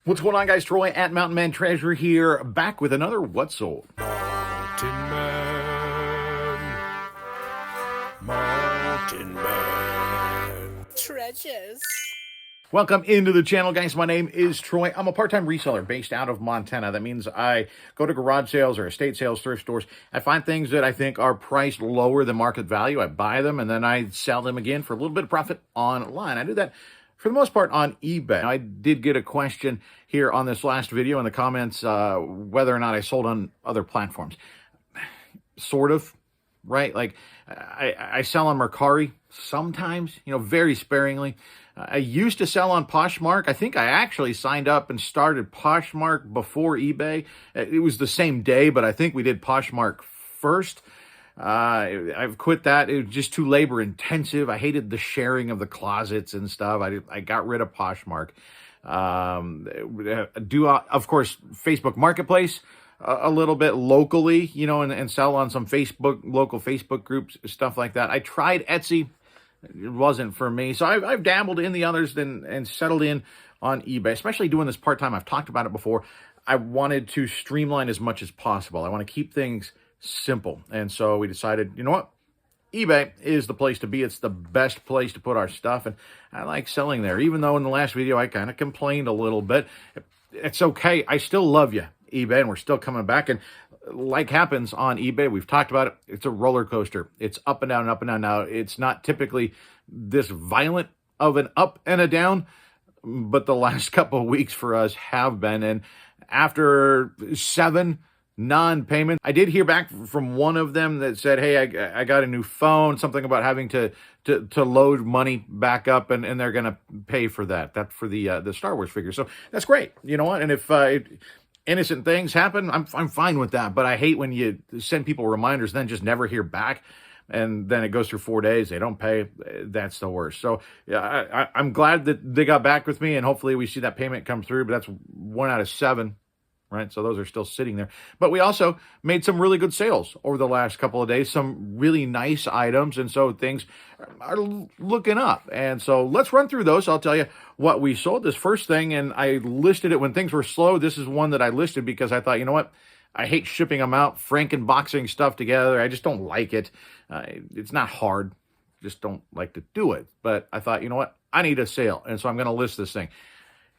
What's going on, guys? Troy at Mountain Man Treasure here, back with another What Sold. Mountain Man Treasures. Welcome into the channel, guys. My name is Troy. I'm a part-time reseller based out of Montana. That means I go to garage sales or estate sales, thrift stores. I find things that I think are priced lower than market value. I buy them, and then I sell them again for a little bit of profit online. I do that for the most part on eBay. I did get a question here on this last video in the comments whether or not I sold on other platforms. Sort of, right? Like I sell on Mercari sometimes, very sparingly. I used to sell on Poshmark. I think I actually signed up and started Poshmark before eBay. It was the same day, but I think we did Poshmark first. I've quit that. It was just too labor intensive. I hated the sharing of the closets and stuff. I got rid of Poshmark. Of course, Facebook Marketplace a little bit locally, and sell on some local Facebook groups, stuff like that. I tried Etsy. It wasn't for me. So I've dabbled in the others and settled in on eBay, especially doing this part-time. I've talked about it before. I wanted to streamline as much as possible. I want to keep things simple. And so we decided, you know what? eBay is the place to be. It's the best place to put our stuff. And I like selling there, even though in the last video I kind of complained a little bit. It's okay. I still love you, eBay, and we're still coming back. And like happens on eBay, we've talked about it. It's a roller coaster. It's up and down and up and down. Now, it's not typically this violent of an up and a down, but the last couple of weeks for us have been. And after 7 non-payments, I did hear back from one of them that said, hey, I got a new phone, something about having to load money back up, and they're going to pay for that. That's for the Star Wars figure. So that's great. You know what? And if innocent things happen, I'm fine with that. But I hate when you send people reminders, then just never hear back. And then it goes through 4 days. They don't pay. That's the worst. So yeah, I'm glad that they got back with me, and hopefully we see that payment come through. But that's 1 out of 7. Right, so those are still sitting there. But we also made some really good sales over the last couple of days, some really nice items, and so things are looking up. And so let's run through those. I'll tell you what we sold. This first thing, and I listed it when things were slow. This is one that I listed because I thought, you know what? I hate shipping them out, frankenboxing stuff together. I just don't like it. It's not hard. Just don't like to do it. But I thought, you know what? I need a sale, and so I'm going to list this thing.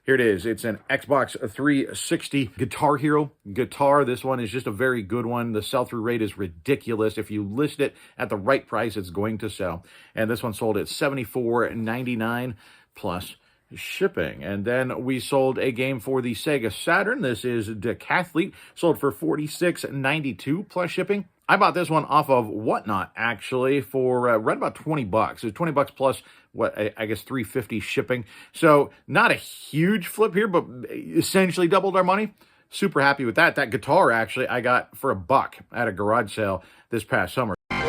Here it is. It's an Xbox 360 Guitar Hero guitar. This one is just a very good one. The sell-through rate is ridiculous. If you list it at the right price, it's going to sell. And this one sold at $74.99 plus shipping. And then we sold a game for the Sega Saturn. This is Decathlete, sold for $46.92 plus shipping. I bought this one off of Whatnot, actually, for right about $20. It was $20 plus, I guess $3.50 shipping. So not a huge flip here, but essentially doubled our money. Super happy with that. That guitar, actually, I got for $1 at a garage sale this past summer. I'd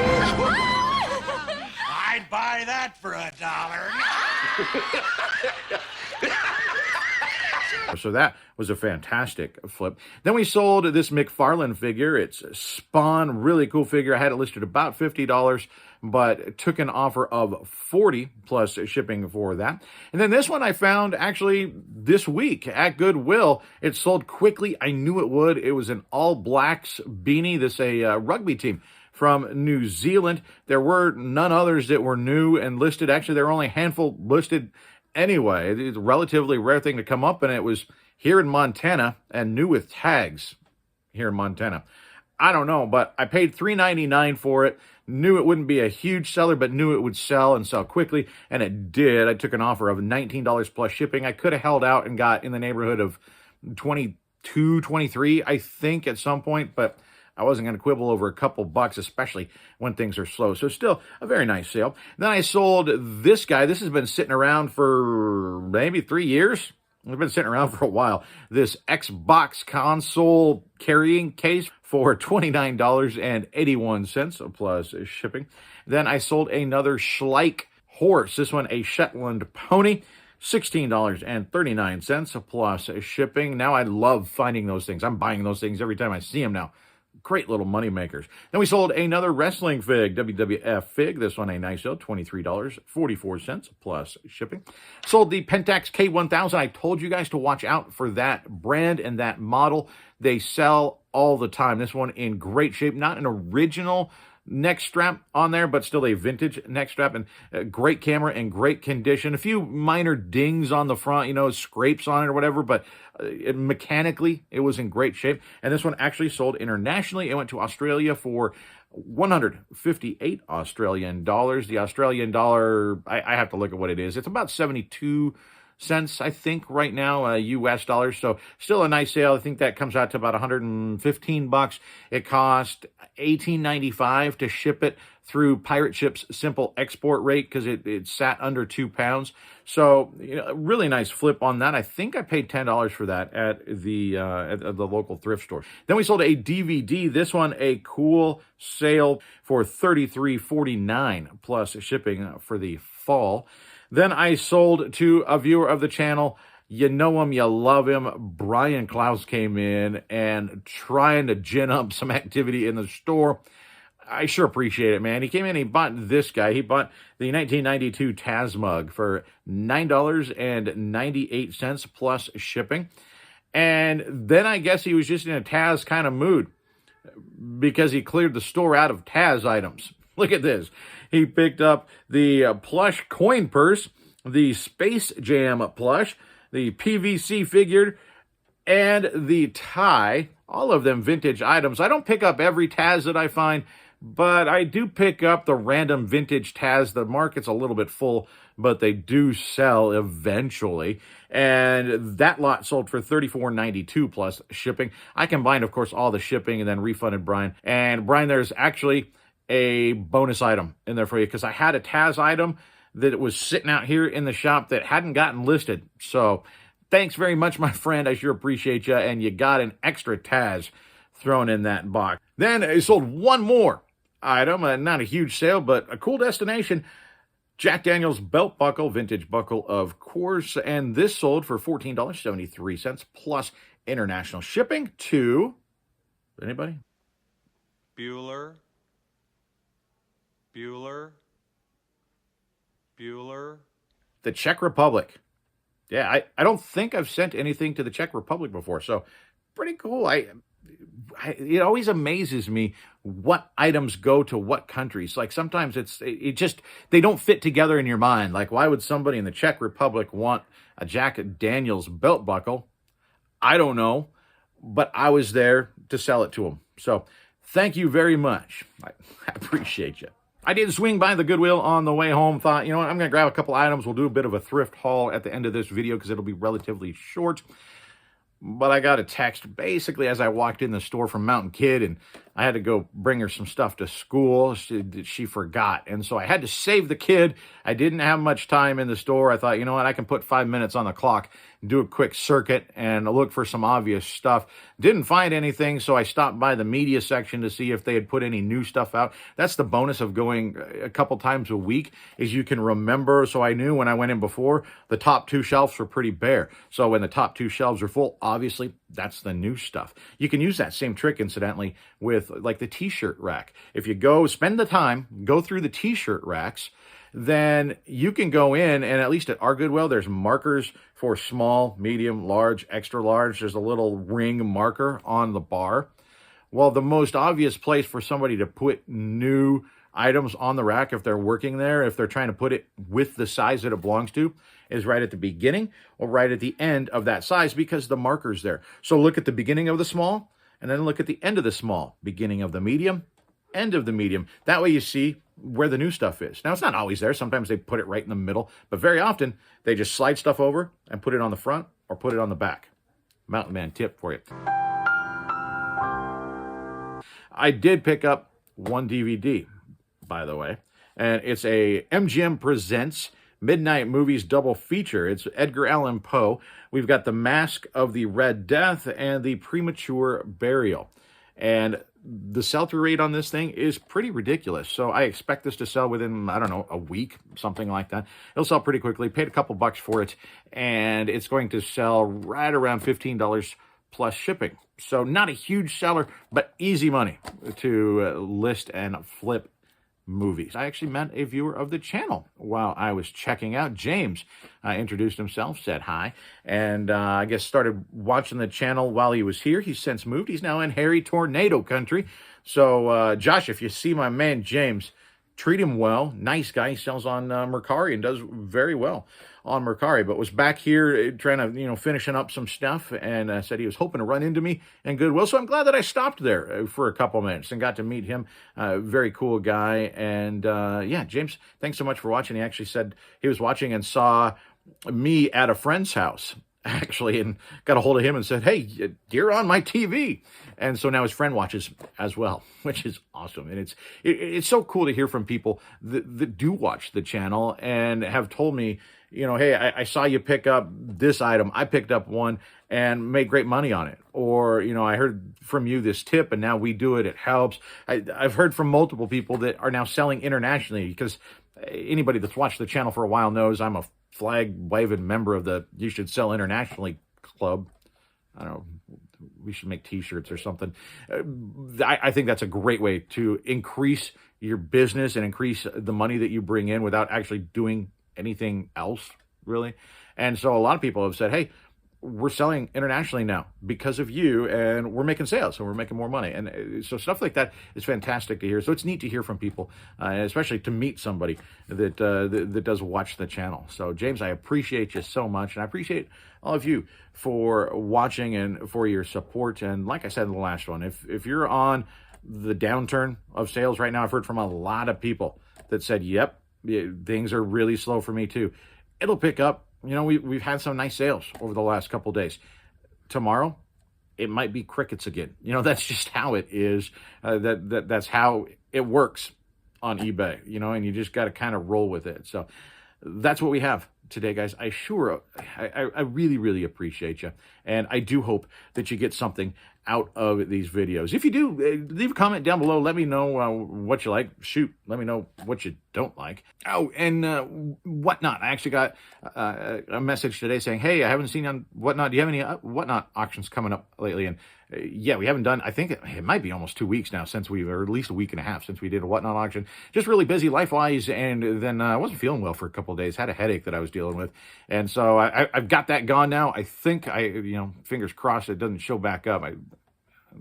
buy that for $1. So that was a fantastic flip. Then we sold this McFarlane figure. It's a Spawn, really cool figure. I had it listed about $50, but took an offer of $40 plus shipping for that. And then this one I found actually this week at Goodwill. It sold quickly. I knew it would. It was an All Blacks beanie. This is a rugby team from New Zealand. There were none others that were new and listed. Actually, there were only a handful listed anyway. It's a relatively rare thing to come up, and it was here in Montana and new with tags here in Montana. I don't know, but I paid $3.99 for it. Knew it wouldn't be a huge seller, but knew it would sell and sell quickly, and it did. I took an offer of $19 plus shipping. I could have held out and got in the neighborhood of 22, 23, I think, at some point, but I wasn't going to quibble over a couple bucks, especially when things are slow. So still a very nice sale. Then I sold this guy. This has been sitting around for maybe 3 years. It's been sitting around for a while. This Xbox console carrying case for $29.81 plus shipping. Then I sold another Schleich horse. This one a Shetland pony. $16.39 plus shipping. Now I love finding those things. I'm buying those things every time I see them now. Great little money makers. Then we sold another wrestling fig, WWF fig. This one a nice sale, $23.44 plus shipping. Sold the Pentax K1000. I told you guys to watch out for that brand and that model. They sell all the time. This one in great shape, not an original neck strap on there, but still a vintage neck strap, and a great camera in great condition. A few minor dings on the front, scrapes on it or whatever, but mechanically it was in great shape. And this one actually sold internationally. It went to Australia for 158 Australian dollars. The Australian dollar, I have to look at what it is. It's about 72 cents, I think, right now, US dollars. So still a nice sale. I think that comes out to about 115 bucks. It cost $18.95 to ship it through Pirate Ship's simple export rate because it sat under 2 pounds. So, really nice flip on that. I think I paid $10 for that at the local thrift store. Then we sold a DVD. This one, a cool sale for $33.49 plus shipping for the fall. Then I sold to a viewer of the channel. You know him, you love him. Brian Klaus came in and trying to gin up some activity in the store. I sure appreciate it, man. He came in, he bought this guy. He bought the 1992 Taz mug for $9.98 plus shipping. And then I guess he was just in a Taz kind of mood because he cleared the store out of Taz items. Look at this. He picked up the plush coin purse, the Space Jam plush, the PVC figure, and the tie. All of them vintage items. I don't pick up every Taz that I find, but I do pick up the random vintage Taz. The market's a little bit full, but they do sell eventually. And that lot sold for $34.92 plus shipping. I combined, of course, all the shipping and then refunded Brian. And Brian, there's actually a bonus item in there for you because I had a Taz item that was sitting out here in the shop that hadn't gotten listed. So thanks very much, my friend. I sure appreciate you. And you got an extra Taz thrown in that box. Then I sold one more item, not a huge sale, but a cool destination. Jack Daniel's belt buckle, vintage buckle, of course. And this sold for $14.73 plus international shipping to anybody? Bueller. The Czech Republic. Yeah, I don't think I've sent anything to the Czech Republic before, so pretty cool. It always amazes me what items go to what countries. Like sometimes they don't fit together in your mind. Like why would somebody in the Czech Republic want a Jack Daniel's belt buckle? I don't know, but I was there to sell it to them. So thank you very much. I appreciate you. I did swing by the Goodwill on the way home. Thought, you know what, I'm going to grab a couple items. We'll do a bit of a thrift haul at the end of this video because it'll be relatively short. But I got a text basically as I walked in the store from Mountain Kid, and I had to go bring her some stuff to school. She forgot. And so I had to save the kid. I didn't have much time in the store. I thought, you know what, I can put 5 minutes on the clock, do a quick circuit, and look for some obvious stuff. Didn't find anything, so I stopped by the media section to see if they had put any new stuff out. That's the bonus of going a couple times a week, is you can remember. So I knew when I went in before, the top 2 shelves were pretty bare. So when the top 2 shelves are full, obviously, that's the new stuff. You can use that same trick, incidentally, with like the t-shirt rack. If you go spend the time, go through the t-shirt racks, then you can go in, and at least at our Goodwill, there's markers for small, medium, large, extra large. There's a little ring marker on the bar. Well, the most obvious place for somebody to put new items on the rack, if they're working there, if they're trying to put it with the size that it belongs to, is right at the beginning or right at the end of that size, because the marker's there. So look at the beginning of the small, and then look at the end of the small, beginning of the medium, end of the medium. That way you see where the new stuff is. Now, it's not always there. Sometimes they put it right in the middle, but very often they just slide stuff over and put it on the front or put it on the back. Mountain Man tip for you. I did pick up one DVD, by the way, and it's a MGM Presents Midnight Movies double feature. It's Edgar Allan Poe. We've got The Mask of the Red Death and The Premature Burial. And the sell-through rate on this thing is pretty ridiculous. So I expect this to sell within, I don't know, a week, something like that. It'll sell pretty quickly. Paid a couple bucks for it, and it's going to sell right around $15 plus shipping. So not a huge seller, but easy money to list and flip movies. I actually met a viewer of the channel while I was checking out. James introduced himself, said hi, and I guess started watching the channel while he was here. He's since moved. He's now in hairy tornado country. So, Josh, if you see my man James, treat him well. Nice guy. He sells on Mercari and does very well on Mercari, but was back here trying to, finishing up some stuff, and said he was hoping to run into me in Goodwill. So I'm glad that I stopped there for a couple minutes and got to meet him. Very cool guy. And yeah, James, thanks so much for watching. He actually said he was watching and saw me at a friend's house, actually, and got a hold of him and said, hey, you're on my TV. And so now his friend watches as well, which is awesome. And it's so cool to hear from people that do watch the channel and have told me, hey, I saw you pick up this item. I picked up one and made great money on it. Or, I heard from you this tip and now we do it. It helps. I've heard from multiple people that are now selling internationally, because anybody that's watched the channel for a while knows I'm a flag-waving member of the You Should Sell Internationally Club. I don't know, we should make t-shirts or something. I think that's a great way to increase your business and increase the money that you bring in without actually doing anything else, really. And so a lot of people have said, hey, we're selling internationally now because of you, and we're making sales, so we're making more money. And so stuff like that is fantastic to hear. So it's neat to hear from people, especially to meet somebody that does watch the channel. So James, I appreciate you so much, and I appreciate all of you for watching and for your support. And like I said in the last one, if you're on the downturn of sales right now, I've heard from a lot of people that said, yep, things are really slow for me too. It'll pick up. We've had some nice sales over the last couple of days. Tomorrow, it might be crickets again. That's just how it is. That's how it works on eBay, and you just got to kind of roll with it. So that's what we have today, guys. I really, really appreciate you. And I do hope that you get something out of these videos. If you do, leave a comment down below. Let me know what you like. Shoot, let me know what you don't like. Oh, and Whatnot. I actually got a message today saying, hey, I haven't seen on Whatnot. Do you have any Whatnot auctions coming up lately? And yeah, we haven't done, I think it might be almost 2 weeks now since or at least a week and a half since we did a Whatnot auction. Just really busy life-wise, and then I wasn't feeling well for a couple of days. Had a headache that I was dealing with. And so I've got that gone now. I think fingers crossed it doesn't show back up.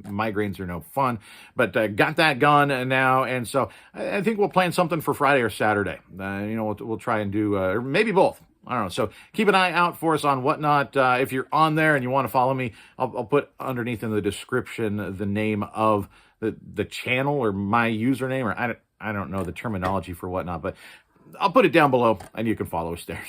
Migraines are no fun, but got that gone now. And so I think we'll plan something for Friday or Saturday. We'll try and do, or maybe both. I don't know. So keep an eye out for us on Whatnot. If you're on there and you want to follow me, I'll put underneath in the description the name of the channel or my username, or I don't know the terminology for Whatnot, but I'll put it down below and you can follow us there.